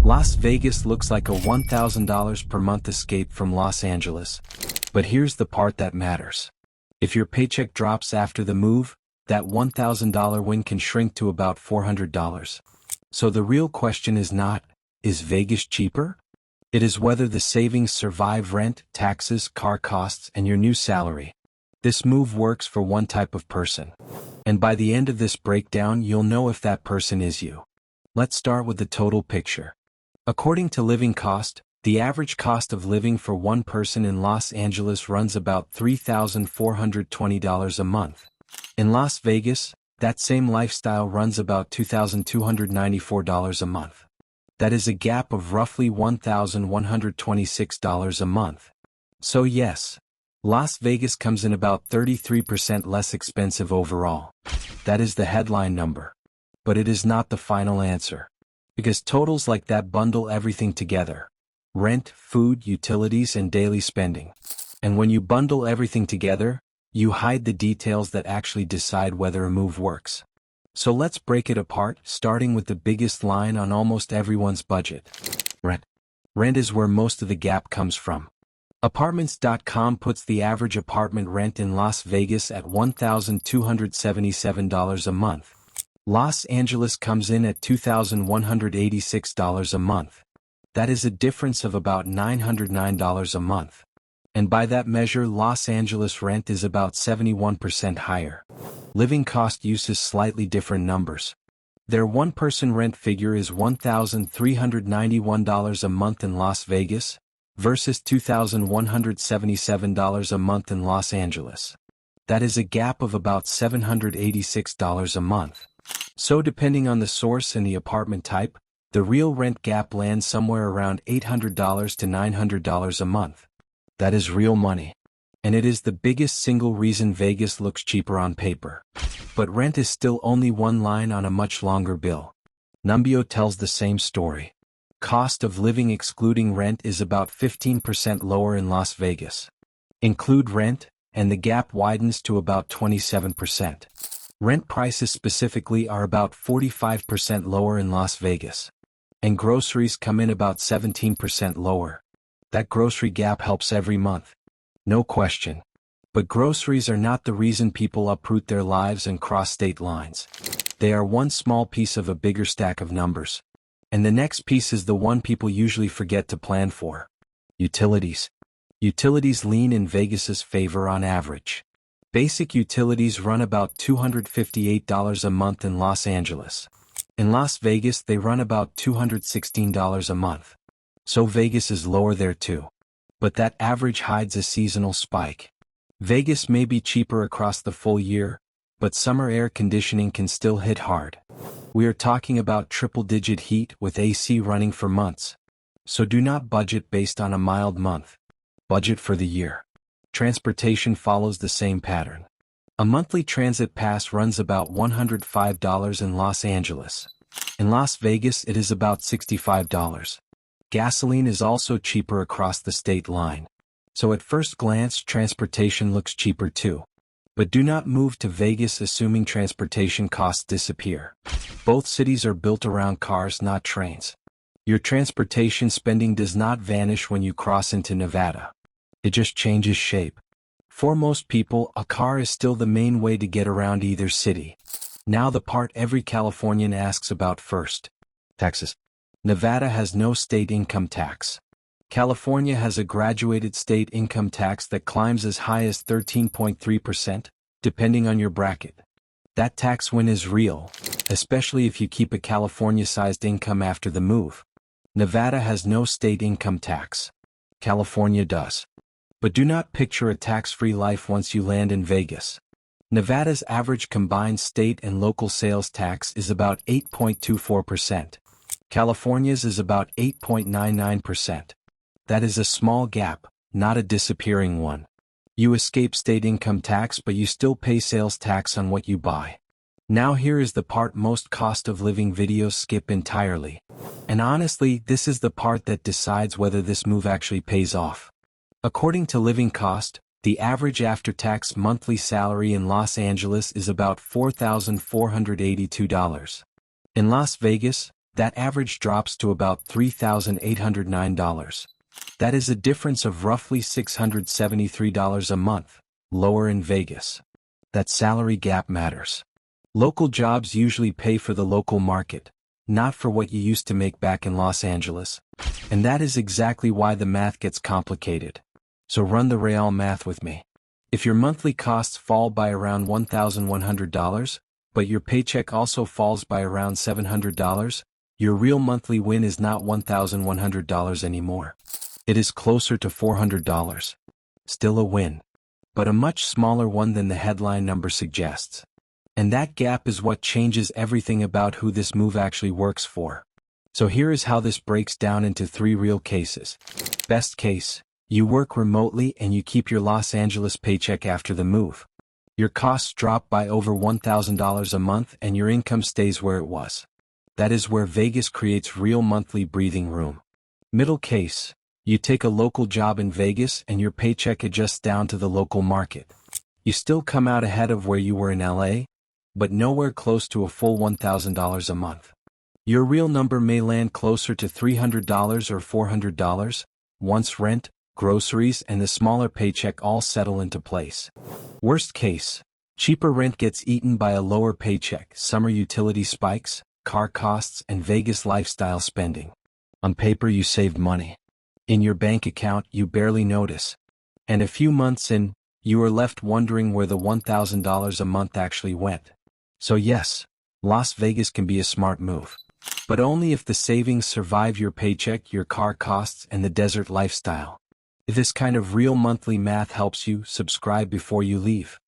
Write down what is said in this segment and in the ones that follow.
Las Vegas looks like a $1,000 per month escape from Los Angeles. But here's the part that matters. If your paycheck drops after the move, that $1,000 win can shrink to about $400. So the real question is not, is Vegas cheaper? It is whether the savings survive rent, taxes, car costs, and your new salary. This move works for one type of person. And by the end of this breakdown, you'll know if that person is you. Let's start with the total picture. According to Living Cost, the average cost of living for one person in Los Angeles runs about $3,420 a month. In Las Vegas, that same lifestyle runs about $2,294 a month. That is a gap of roughly $1,126 a month. So yes, Las Vegas comes in about 33% less expensive overall. That is the headline number. But it is not the final answer. Because totals like that bundle everything together. Rent, food, utilities, and daily spending. And when you bundle everything together, you hide the details that actually decide whether a move works. So let's break it apart, starting with the biggest line on almost everyone's budget. Rent. Rent is where most of the gap comes from. Apartments.com puts the average apartment rent in Las Vegas at $1,277 a month. Los Angeles comes in at $2,186 a month. That is a difference of about $909 a month. And by that measure, Los Angeles rent is about 71% higher. Living Cost uses slightly different numbers. Their one-person rent figure is $1,391 a month in Las Vegas, versus $2,177 a month in Los Angeles. That is a gap of about $786 a month. So depending on the source and the apartment type, the real rent gap lands somewhere around $800 to $900 a month. That is real money. And it is the biggest single reason Vegas looks cheaper on paper. But rent is still only one line on a much longer bill. Numbeo tells the same story. Cost of living excluding rent is about 15% lower in Las Vegas. Include rent, and the gap widens to about 27%. Rent prices specifically are about 45% lower in Las Vegas. And groceries come in about 17% lower. That grocery gap helps every month. No question. But groceries are not the reason people uproot their lives and cross state lines. They are one small piece of a bigger stack of numbers. And the next piece is the one people usually forget to plan for. Utilities. Utilities lean in Vegas's favor on average. Basic utilities run about $258 a month in Los Angeles. In Las Vegas, they run about $216 a month. So Vegas is lower there too. But that average hides a seasonal spike. Vegas may be cheaper across the full year, but summer air conditioning can still hit hard. We are talking about triple-digit heat with AC running for months. So do not budget based on a mild month. Budget for the year. Transportation follows the same pattern. A monthly transit pass runs about $105 in Los Angeles. In Las Vegas, it is about $65. Gasoline is also cheaper across the state line. So at first glance, transportation looks cheaper too. But do not move to Vegas assuming transportation costs disappear. Both cities are built around cars, not trains. Your transportation spending does not vanish when you cross into Nevada. It just changes shape. For most people, a car is still the main way to get around either city. Now the part every Californian asks about first. Taxes. Nevada has no state income tax. California has a graduated state income tax that climbs as high as 13.3%, depending on your bracket. That tax win is real, especially if you keep a California-sized income after the move. Nevada has no state income tax. California does. But do not picture a tax-free life once you land in Vegas. Nevada's average combined state and local sales tax is about 8.24%. California's is about 8.99%. That is a small gap, not a disappearing one. You escape state income tax, but you still pay sales tax on what you buy. Now here is the part most cost of living videos skip entirely. And honestly, this is the part that decides whether this move actually pays off. According to Living Cost, the average after-tax monthly salary in Los Angeles is about $4,482. In Las Vegas, that average drops to about $3,809. That is a difference of roughly $673 a month, lower in Vegas. That salary gap matters. Local jobs usually pay for the local market, not for what you used to make back in Los Angeles. And that is exactly why the math gets complicated. So run the real math with me. If your monthly costs fall by around $1,100, but your paycheck also falls by around $700, your real monthly win is not $1,100 anymore. It is closer to $400. Still a win, but a much smaller one than the headline number suggests. And that gap is what changes everything about who this move actually works for. So here is how this breaks down into 3 real cases. Best case, you work remotely and you keep your Los Angeles paycheck after the move. Your costs drop by over $1,000 a month and your income stays where it was. That is where Vegas creates real monthly breathing room. Middle case, you take a local job in Vegas and your paycheck adjusts down to the local market. You still come out ahead of where you were in LA, but nowhere close to a full $1,000 a month. Your real number may land closer to $300 or $400, once rent, groceries, and the smaller paycheck all settle into place. Worst case, cheaper rent gets eaten by a lower paycheck, summer utility spikes, car costs, and Vegas lifestyle spending. On paper you saved money. In your bank account you barely notice. And a few months in, you are left wondering where the $1,000 a month actually went. So yes, Las Vegas can be a smart move. But only if the savings survive your paycheck, your car costs, and the desert lifestyle. If this kind of real monthly math helps you, subscribe before you leave.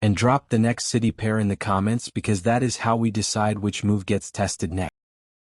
And drop the next city pair in the comments because that is how we decide which move gets tested next.